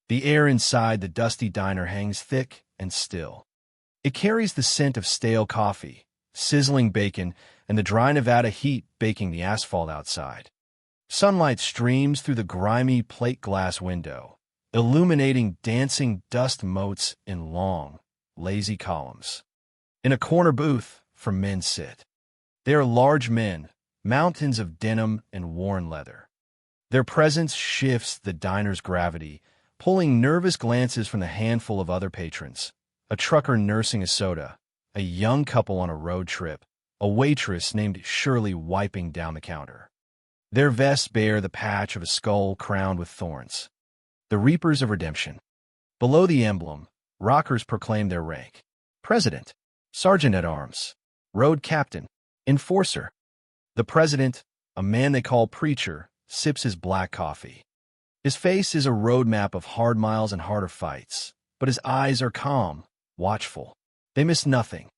The air inside the dusty diner hangs thick and still. It carries the scent of stale coffee, sizzling bacon, and the dry Nevada heat baking the asphalt outside. Sunlight streams through the grimy plate glass window, illuminating dancing dust motes in long, lazy columns. In a corner booth, men sit. They are large men, mountains of denim and worn leather. Their presence shifts the diner's gravity, pulling nervous glances from the handful of other patrons. A trucker nursing a soda, a young couple on a road trip, a waitress named Shirley wiping down the counter. Their vests bear the patch of a skull crowned with thorns. The Reapers of Redemption. Below the emblem, rockers proclaim their rank. President, Sergeant-at-Arms, Road Captain, Enforcer. The president, a man they call Preacher, sips his black coffee. His face is a roadmap of hard miles and harder fights, but his eyes are calm, watchful. They miss nothing.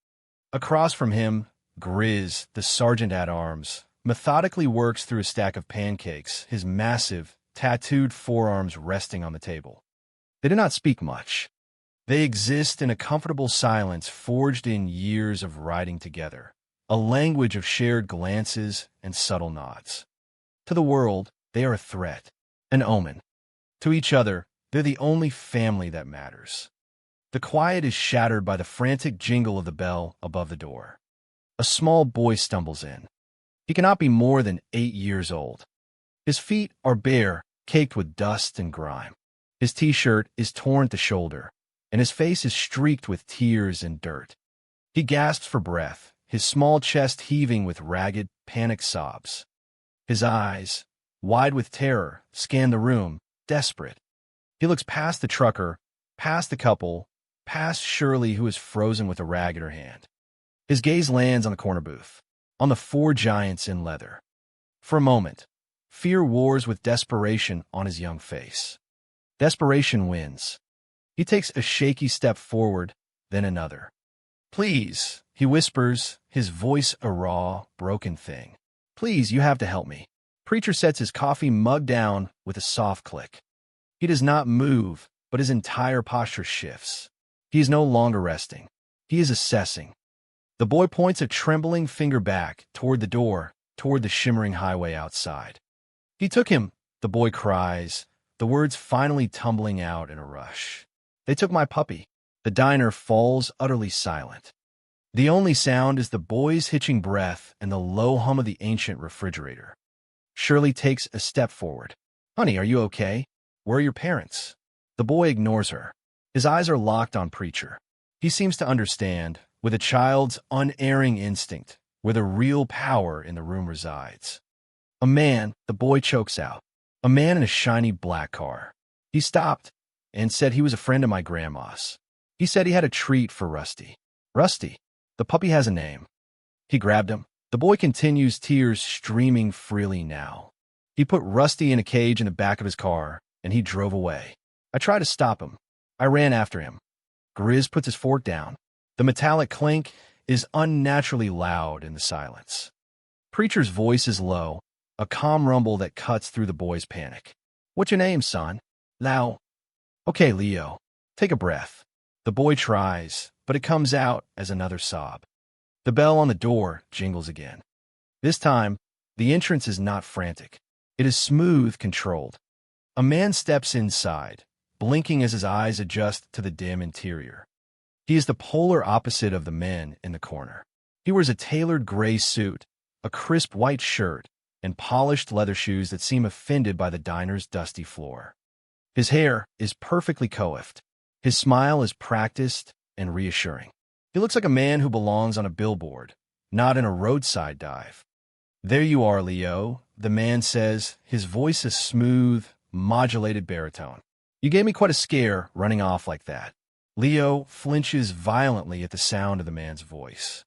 Across from him, Grizz, the Sergeant-at-Arms, methodically works through a stack of pancakes, his massive, tattooed forearms resting on the table. They do not speak much. They exist in a comfortable silence forged in years of riding together, a language of shared glances and subtle nods. To the world, they are a threat, an omen. To each other, they're the only family that matters. The quiet is shattered by the frantic jingle of the bell above the door. A small boy stumbles in. He cannot be more than 8 years old. His feet are bare, caked with dust and grime. His t-shirt is torn at the shoulder, and his face is streaked with tears and dirt. He gasps for breath, his small chest heaving with ragged, panicked sobs. His eyes, wide with terror, scan the room, desperate. He looks past the trucker, past the couple, past Shirley, who is frozen with a rag in her hand. His gaze lands on the corner booth, on the 4 giants in leather. For a moment, fear wars with desperation on his young face. Desperation wins. He takes a shaky step forward, then another. "Please," he whispers, his voice a raw, broken thing. "Please, you have to help me." Preacher sets his coffee mug down with a soft click. He does not move, but his entire posture shifts. He is no longer resting. He is assessing. The boy points a trembling finger back, toward the door, toward the shimmering highway outside. "He took him," the boy cries, the words finally tumbling out in a rush. "They took my puppy." The diner falls utterly silent. The only sound is the boy's hitching breath and the low hum of the ancient refrigerator. Shirley takes a step forward. "Honey, are you okay? Where are your parents?" The boy ignores her. His eyes are locked on Preacher. He seems to understand, with a child's unerring instinct, where the real power in the room resides. "A man," the boy chokes out. "A man in a shiny black car. He stopped and said he was a friend of my grandma's. He said he had a treat for Rusty." "Rusty? The puppy has a name." He grabbed him. The boy continues, tears streaming freely now. "He put Rusty in a cage in the back of his car, and he drove away. I tried to stop him. I ran after him." Grizz puts his fork down. The metallic clink is unnaturally loud in the silence. Preacher's voice is low, a calm rumble that cuts through the boy's panic. "What's your name, son?" "Lau." "Okay, Leo. Take a breath." The boy tries, but it comes out as another sob. The bell on the door jingles again. This time, the entrance is not frantic. It is smooth, controlled. A man steps inside, blinking as his eyes adjust to the dim interior. He is the polar opposite of the men in the corner. He wears a tailored gray suit, a crisp white shirt, and polished leather shoes that seem offended by the diner's dusty floor. His hair is perfectly coiffed. His smile is practiced and reassuring. He looks like a man who belongs on a billboard, not in a roadside dive. "There you are, Leo," the man says, his voice a smooth, modulated baritone. "You gave me quite a scare running off like that." Leo flinches violently at the sound of the man's voice.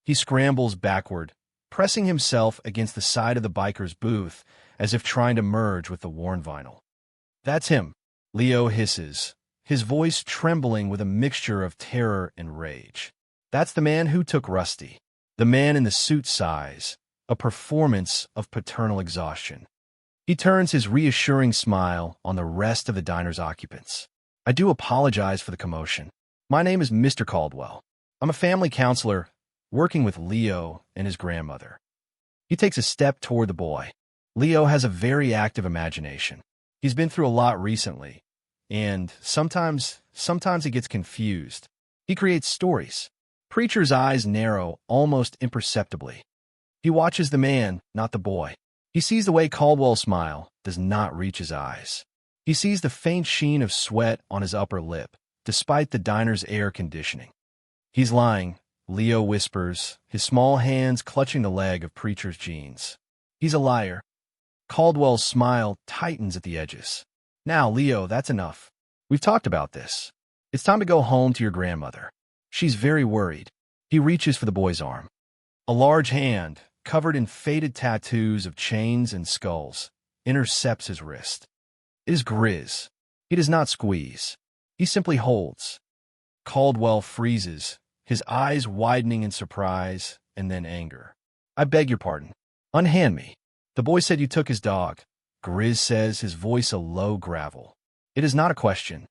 He scrambles backward, pressing himself against the side of the biker's booth as if trying to merge with the worn vinyl. "That's him," Leo hisses, his voice trembling with a mixture of terror and rage. "That's the man who took Rusty." The man in the suit sighs, a performance of paternal exhaustion. He turns his reassuring smile on the rest of the diner's occupants. I do apologize for the commotion. My name is Mr. Caldwell. I'm a family counselor working with Leo and his grandmother. He takes a step toward the boy. Leo has a very active imagination. He's been through a lot recently, and sometimes he gets confused. He creates stories. Preacher's eyes narrow almost imperceptibly. He watches the man, not the boy. He sees the way Caldwell's smile does not reach his eyes. He sees the faint sheen of sweat on his upper lip, despite the diner's air conditioning. He's lying, Leo whispers, his small hands clutching the leg of Preacher's jeans. He's a liar. Caldwell's smile tightens at the edges. Now, Leo, that's enough. We've talked about this. It's time to go home to your grandmother. She's very worried. He reaches for the boy's arm. A large hand, covered in faded tattoos of chains and skulls, intercepts his wrist. It is Grizz. He does not squeeze. He simply holds. Caldwell freezes, his eyes widening in surprise and then anger. I beg your pardon. Unhand me. The boy said you took his dog. Grizz says, his voice a low gravel. It is not a question.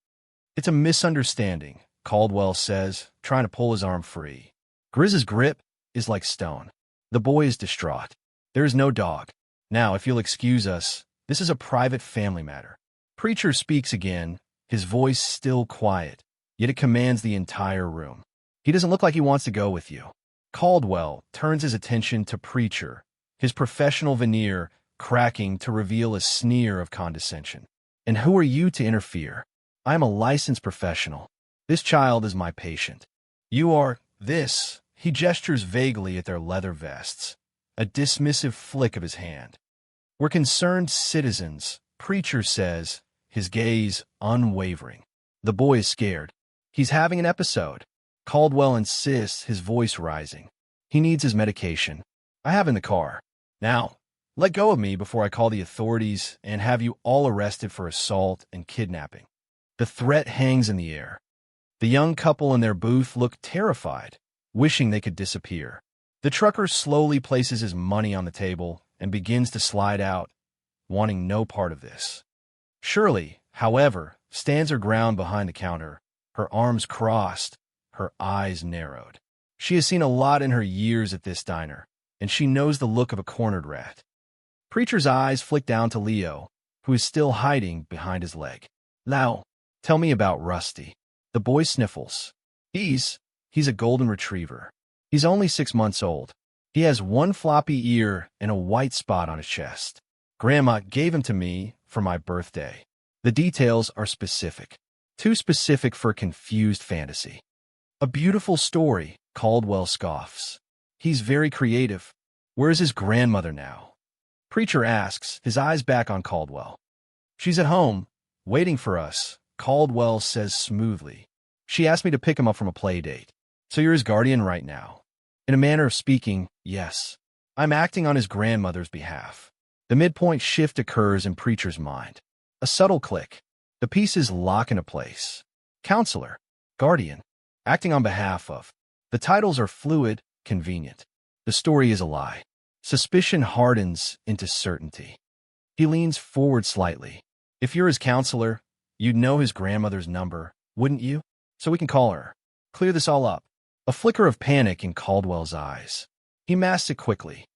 It's a misunderstanding, Caldwell says, trying to pull his arm free. Grizz's grip is like stone. The boy is distraught. There is no dog. Now, if you'll excuse us, this is a private family matter. Preacher speaks again, his voice still quiet, yet it commands the entire room. He doesn't look like he wants to go with you. Caldwell turns his attention to Preacher, his professional veneer cracking to reveal a sneer of condescension. And who are you to interfere? I am a licensed professional. This child is my patient. You are this. He gestures vaguely at their leather vests, a dismissive flick of his hand. We're concerned citizens, Preacher says, his gaze unwavering. The boy is scared. He's having an episode. Caldwell insists, his voice rising. He needs his medication. I have in the car. Now, let go of me before I call the authorities and have you all arrested for assault and kidnapping. The threat hangs in the air. The young couple in their booth look terrified, wishing they could disappear. The trucker slowly places his money on the table and begins to slide out, wanting no part of this. Shirley, however, stands her ground behind the counter, her arms crossed, her eyes narrowed. She has seen a lot in her years at this diner, and she knows the look of a cornered rat. Preacher's eyes flick down to Leo, who is still hiding behind his leg. Now, tell me about Rusty. The boy sniffles. He's a golden retriever. He's only 6 months old. He has one floppy ear and a white spot on his chest. Grandma gave him to me for my birthday. The details are specific. Too specific for confused fantasy. A beautiful story, Caldwell scoffs. He's very creative. Where's his grandmother now? Preacher asks, his eyes back on Caldwell. She's at home, waiting for us, Caldwell says smoothly. She asked me to pick him up from a play date. So you're his guardian right now? In a manner of speaking, yes. I'm acting on his grandmother's behalf. The midpoint shift occurs in Preacher's mind. A subtle click. The pieces lock into place. Counselor, guardian, acting on behalf of. The titles are fluid, convenient. The story is a lie. Suspicion hardens into certainty. He leans forward slightly. If you're his counselor, you'd know his grandmother's number, wouldn't you? So we can call her. Clear this all up. A flicker of panic in Caldwell's eyes. He masks it quickly.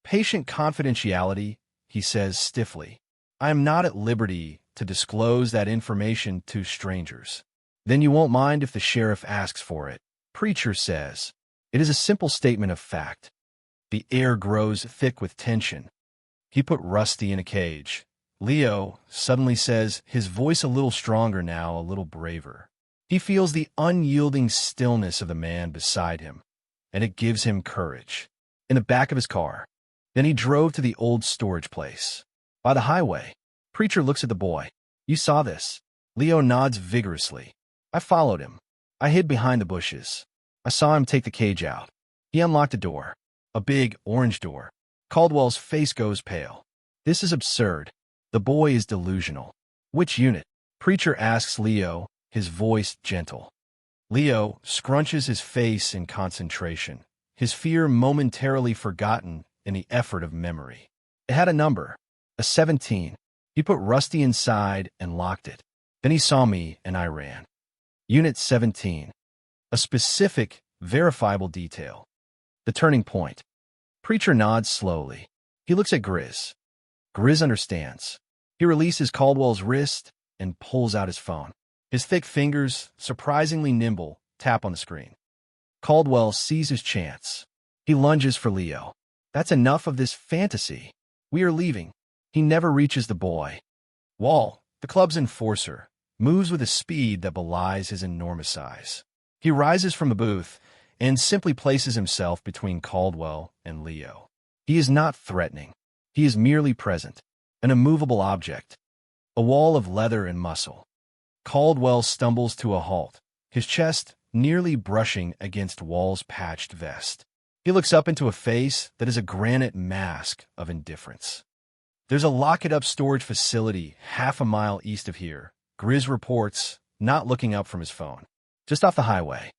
Patient confidentiality, he says stiffly. I am not at liberty to disclose that information to strangers. Then you won't mind if the sheriff asks for it, Preacher says. It is a simple statement of fact. The air grows thick with tension. He put Rusty in a cage. Leo suddenly says, his voice a little stronger now, a little braver. He feels the unyielding stillness of the man beside him, and it gives him courage. In the back of his car. Then he drove to the old storage place. By the highway. Preacher looks at the boy. You saw this. Leo nods vigorously. I followed him. I hid behind the bushes. I saw him take the cage out. He unlocked a door. A big, orange door. Caldwell's face goes pale. This is absurd. The boy is delusional. Which unit? Preacher asks Leo, his voice gentle. Leo scrunches his face in concentration, his fear momentarily forgotten in the effort of memory. It had a number. A 17. He put Rusty inside and locked it. Then he saw me and I ran. Unit 17. A specific, verifiable detail. The turning point. Preacher nods slowly. He looks at Grizz. Grizz understands. He releases Caldwell's wrist and pulls out his phone. His thick fingers, surprisingly nimble, tap on the screen. Caldwell sees his chance. He lunges for Leo. That's enough of this fantasy. We are leaving. He never reaches the boy. Wall, the club's enforcer, moves with a speed that belies his enormous size. He rises from the booth and simply places himself between Caldwell and Leo. He is not threatening. He is merely present, an immovable object, a wall of leather and muscle. Caldwell stumbles to a halt, his chest nearly brushing against Wall's patched vest. He looks up into a face that is a granite mask of indifference. There's a lock-it-up storage facility half a mile east of here, Grizz reports, not looking up from his phone. Just off the highway.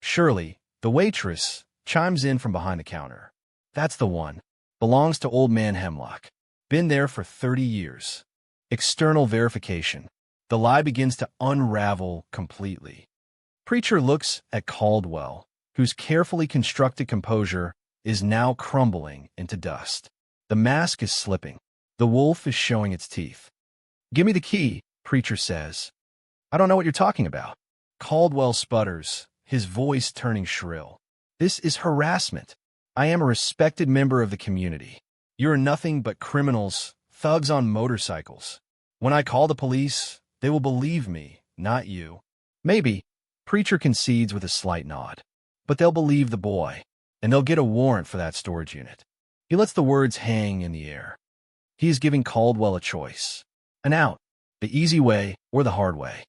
Shirley, the waitress, chimes in from behind the counter. That's the one. Belongs to Old Man Hemlock. Been there for 30 years. External verification. The lie begins to unravel completely. Preacher looks at Caldwell, whose carefully constructed composure is now crumbling into dust. The mask is slipping. The wolf is showing its teeth. "Give me the key," Preacher says. "I don't know what you're talking about." Caldwell sputters, his voice turning shrill. "This is harassment. I am a respected member of the community. You're nothing but criminals, thugs on motorcycles. When I call the police, they will believe me, not you." "Maybe," Preacher concedes with a slight nod. "But they'll believe the boy, and they'll get a warrant for that storage unit." He lets the words hang in the air. He is giving Caldwell a choice. An out, the easy way or the hard way.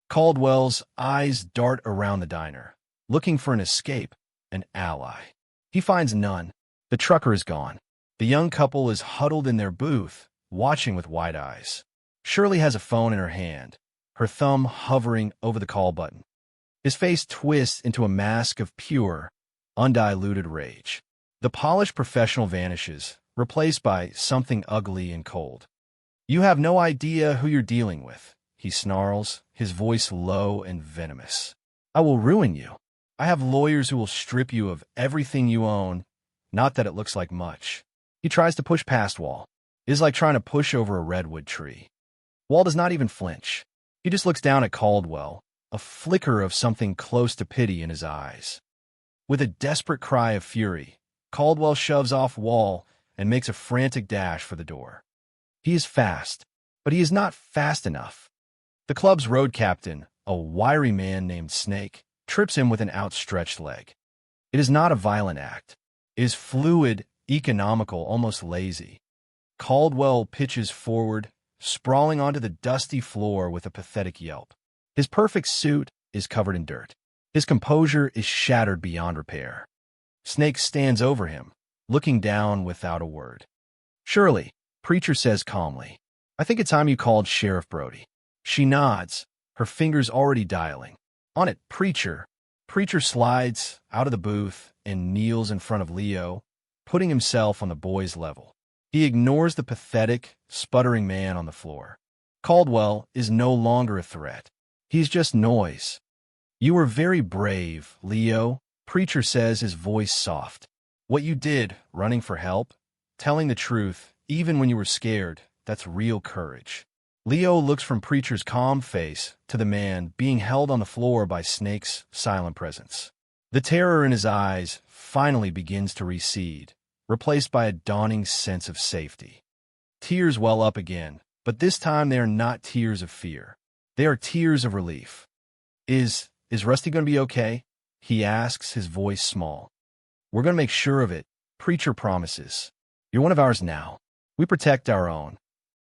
Caldwell's eyes dart around the diner, looking for an escape, an ally. He finds none. The trucker is gone. The young couple is huddled in their booth, watching with wide eyes. Shirley has a phone in her hand, her thumb hovering over the call button. His face twists into a mask of pure, undiluted rage. The polished professional vanishes, replaced by something ugly and cold. "You have no idea who you're dealing with," he snarls, his voice low and venomous. "I will ruin you. I have lawyers who will strip you of everything you own, not that it looks like much." He tries to push past Wall. It is like trying to push over a redwood tree. Wall does not even flinch. He just looks down at Caldwell, a flicker of something close to pity in his eyes. With a desperate cry of fury, Caldwell shoves off Wall and makes a frantic dash for the door. He is fast, but he is not fast enough. The club's road captain, a wiry man named Snake, trips him with an outstretched leg. It is not a violent act. It is fluid, economical, almost lazy. Caldwell pitches forward, sprawling onto the dusty floor with a pathetic yelp. His perfect suit is covered in dirt. His composure is shattered beyond repair. Snake stands over him, looking down without a word. "Shirley," Preacher says calmly, "I think it's time you called Sheriff Brody." She nods, her fingers already dialing. "On it, Preacher." Preacher slides out of the booth and kneels in front of Leo, putting himself on the boy's level. He ignores the pathetic, sputtering man on the floor. Caldwell is no longer a threat. He's just noise. "You were very brave, Leo," Preacher says, his voice soft. "What you did, running for help, telling the truth, even when you were scared, that's real courage." Leo looks from Preacher's calm face to the man being held on the floor by Snake's silent presence. The terror in his eyes finally begins to recede, replaced by a dawning sense of safety. Tears well up again, but this time they are not tears of fear. They are tears of relief. Is Rusty going to be okay?" he asks, his voice small. "We're going to make sure of it," Preacher promises. "You're one of ours now. We protect our own."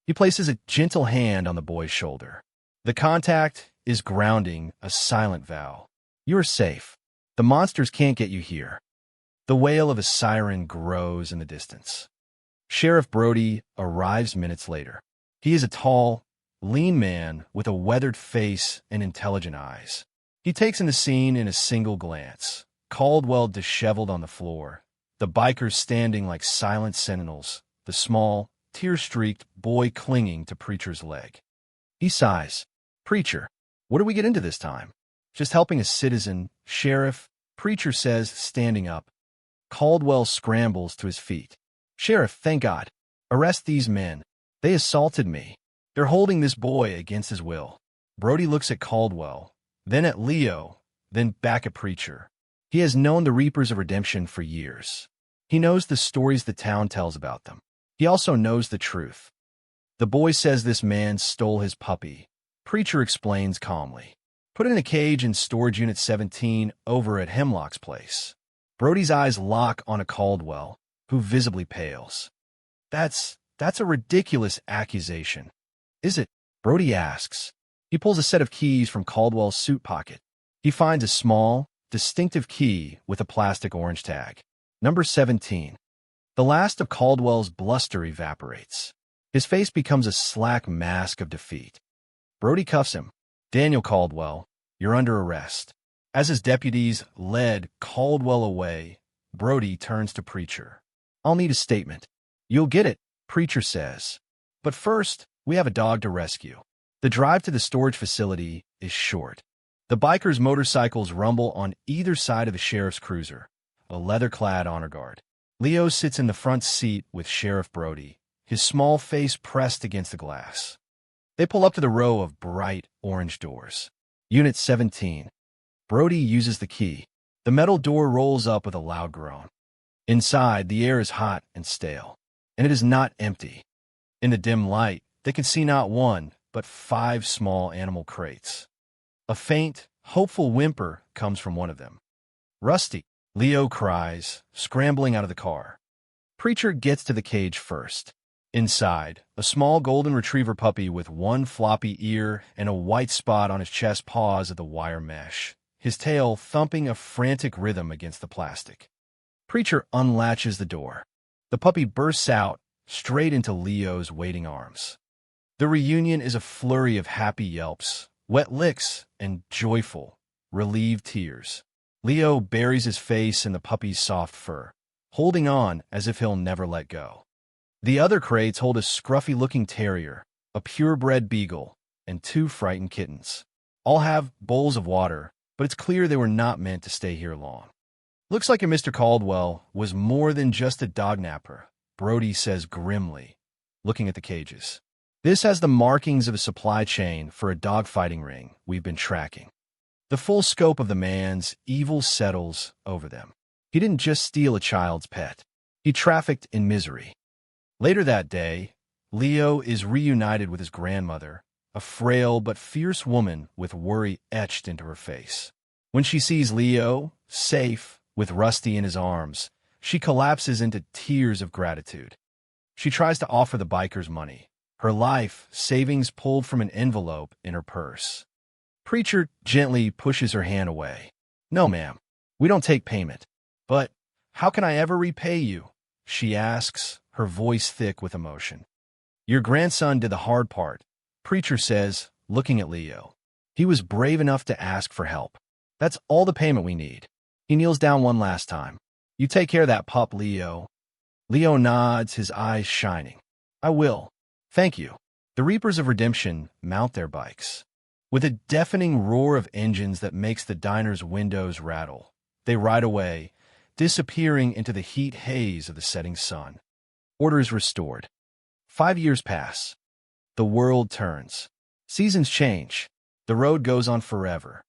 He places a gentle hand on the boy's shoulder. The contact is grounding, a silent vow. "You are safe. The monsters can't get you here." The wail of a siren grows in the distance. Sheriff Brody arrives minutes later. He is a tall, lean man with a weathered face and intelligent eyes. He takes in the scene in a single glance. Caldwell disheveled on the floor, the bikers standing like silent sentinels, the small, tear-streaked boy clinging to Preacher's leg. He sighs. Preacher, what do we get into this time? Just helping a citizen, Sheriff, Preacher says, standing up. Caldwell scrambles to his feet. Sheriff, thank God. Arrest these men. They assaulted me. They're holding this boy against his will. Brody looks at Caldwell, then at Leo, then back at Preacher. He has known the Reapers of Redemption for years. He knows the stories the town tells about them. He also knows the truth. The boy says this man stole his puppy. Preacher explains calmly. Put it in a cage in Storage Unit 17 over at Hemlock's place. Brody's eyes lock on a Caldwell, who visibly pales. That's a ridiculous accusation. Is it? Brody asks. He pulls a set of keys from Caldwell's suit pocket. He finds a small, distinctive key with a plastic orange tag. Number 17. The last of Caldwell's bluster evaporates. His face becomes a slack mask of defeat. Brody cuffs him. Daniel Caldwell, you're under arrest. As his deputies led Caldwell away, Brody turns to Preacher. I'll need a statement. You'll get it, Preacher says. But first, we have a dog to rescue. The drive to the storage facility is short. The bikers' motorcycles rumble on either side of the sheriff's cruiser, a leather-clad honor guard. Leo sits in the front seat with Sheriff Brody, his small face pressed against the glass. They pull up to the row of bright orange doors. Unit 17. Brody uses the key. The metal door rolls up with a loud groan. Inside, the air is hot and stale, and it is not empty. In the dim light, they can see not one, but 5 small animal crates. A faint, hopeful whimper comes from one of them. Rusty, Leo cries, scrambling out of the car. Preacher gets to the cage first. Inside, a small golden retriever puppy with one floppy ear and a white spot on his chest paws at the wire mesh, his tail thumping a frantic rhythm against the plastic. Preacher unlatches the door. The puppy bursts out, straight into Leo's waiting arms. The reunion is a flurry of happy yelps, wet licks, and joyful, relieved tears. Leo buries his face in the puppy's soft fur, holding on as if he'll never let go. The other crates hold a scruffy-looking terrier, a purebred beagle, and 2 frightened kittens. All have bowls of water, but it's clear they were not meant to stay here long. Looks like Mr. Caldwell was more than just a dognapper, Brody says grimly, looking at the cages. This has the markings of a supply chain for a dogfighting ring we've been tracking. The full scope of the man's evil settles over them. He didn't just steal a child's pet. He trafficked in misery. Later that day, Leo is reunited with his grandmother, a frail but fierce woman with worry etched into her face. When she sees Leo, safe, with Rusty in his arms, she collapses into tears of gratitude. She tries to offer the bikers money, her life savings pulled from an envelope in her purse. Preacher gently pushes her hand away. No, ma'am, we don't take payment. But how can I ever repay you? She asks, her voice thick with emotion. Your grandson did the hard part, Preacher says, looking at Leo. He was brave enough to ask for help. That's all the payment we need. He kneels down one last time. You take care of that pup, Leo. Leo nods, his eyes shining. I will. Thank you. The Reapers of Redemption mount their bikes. With a deafening roar of engines that makes the diner's windows rattle, they ride away, disappearing into the heat haze of the setting sun. Order is restored. 5 years pass. The world turns. Seasons change. The road goes on forever.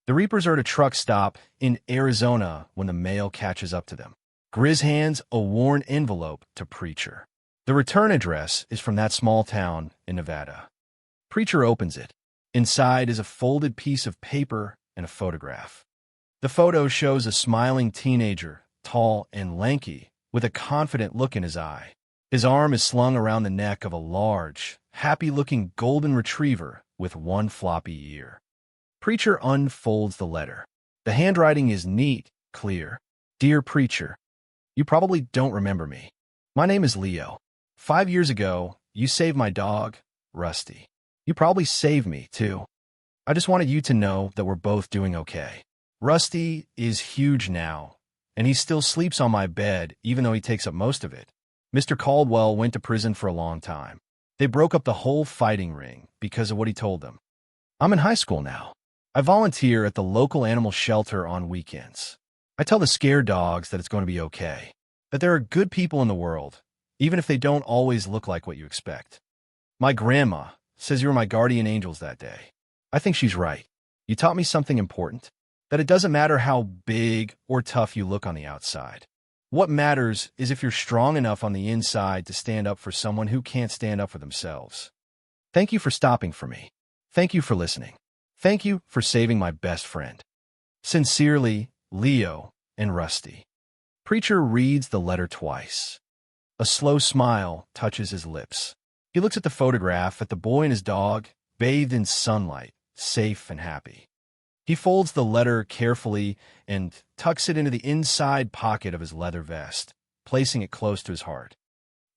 The Reapers are at a truck stop in Arizona when the mail catches up to them. Grizz hands a worn envelope to Preacher. The return address is from that small town in Nevada. Preacher opens it. Inside is a folded piece of paper and a photograph. The photo shows a smiling teenager, tall and lanky, with a confident look in his eye. His arm is slung around the neck of a large, happy-looking golden retriever with one floppy ear. Preacher unfolds the letter. The handwriting is neat, clear. Dear Preacher, you probably don't remember me. My name is Leo. 5 years ago, you saved my dog, Rusty. You probably saved me, too. I just wanted you to know that we're both doing okay. Rusty is huge now, and he still sleeps on my bed even though he takes up most of it. Mr. Caldwell went to prison for a long time. They broke up the whole fighting ring because of what he told them. I'm in high school now. I volunteer at the local animal shelter on weekends. I tell the scared dogs that it's going to be okay, that there are good people in the world, even if they don't always look like what you expect. My grandma says you were my guardian angels that day. I think she's right. You taught me something important, that it doesn't matter how big or tough you look on the outside. What matters is if you're strong enough on the inside to stand up for someone who can't stand up for themselves. Thank you for stopping for me. Thank you for listening. Thank you for saving my best friend. Sincerely, Leo and Rusty. Preacher reads the letter twice. A slow smile touches his lips. He looks at the photograph, at the boy and his dog, bathed in sunlight, safe and happy. He folds the letter carefully and tucks it into the inside pocket of his leather vest, placing it close to his heart.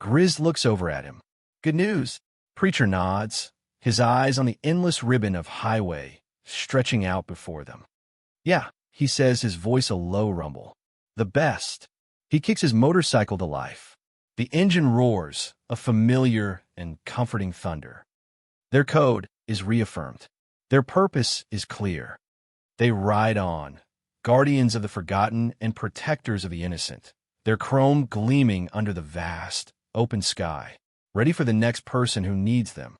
Grizz looks over at him. Good news. Preacher nods, his eyes on the endless ribbon of highway stretching out before them. Yeah, he says, his voice a low rumble. The best. He kicks his motorcycle to life. The engine roars, a familiar and comforting thunder. Their code is reaffirmed. Their purpose is clear. They ride on, guardians of the forgotten and protectors of the innocent, their chrome gleaming under the vast, open sky, ready for the next person who needs them.